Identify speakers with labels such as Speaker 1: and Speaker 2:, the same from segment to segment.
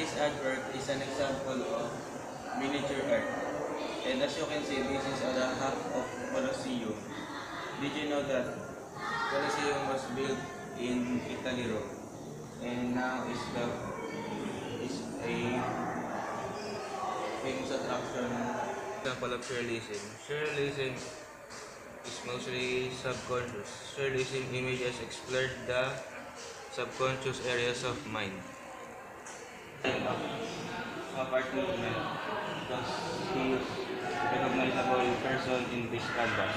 Speaker 1: This artwork is an example of miniature art. And as you can see, this is the half of Colosseum. Did you know that Colosseum was built in Italy, Rome, and now is a famous attraction. Example of surrealism. Surrealism is mostly subconscious. Surrealism images explore the subconscious areas of mind. Of art movement because he is a recognizable person in this canvas.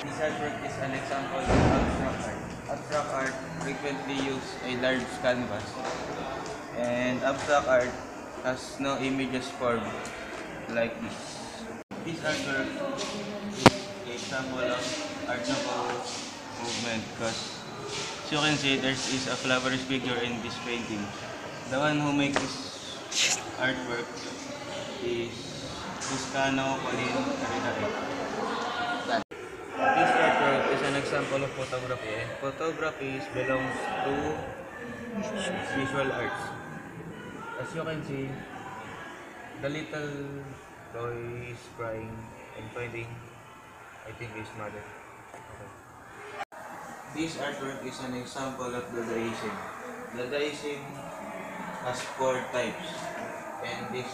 Speaker 1: This artwork is an example of abstract art. Abstract art frequently use a large canvas, and abstract art has no images formed like this. This artwork is a example of art Nouveau movement because as you can see, there is a flower's figure in this painting. The one who makes this artwork is Toscano Colin Caridade. This artwork is an example of photography, and photography belongs to visual arts. As you can see, the little boy is crying and finding, I think, his mother. Okay. This artwork is an example of Dadaism. Dadaism has 4 types, and this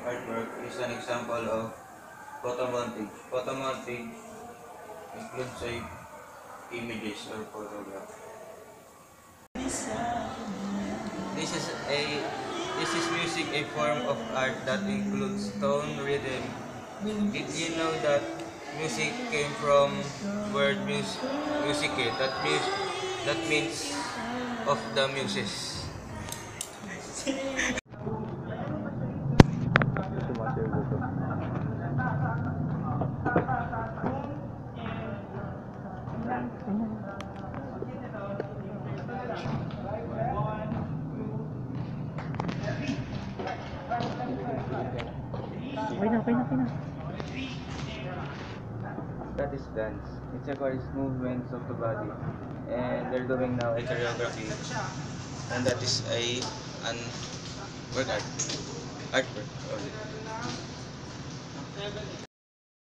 Speaker 1: artwork is an example of photomontage. Photomontage includes images or photographs. This is music, a form of art that includes tone, rhythm. Did you know that music came from word musique? That means of the muses.
Speaker 2: Okay na.
Speaker 1: That is dance. It requires movements of the body, and they're doing now a choreography, and that is an artwork only.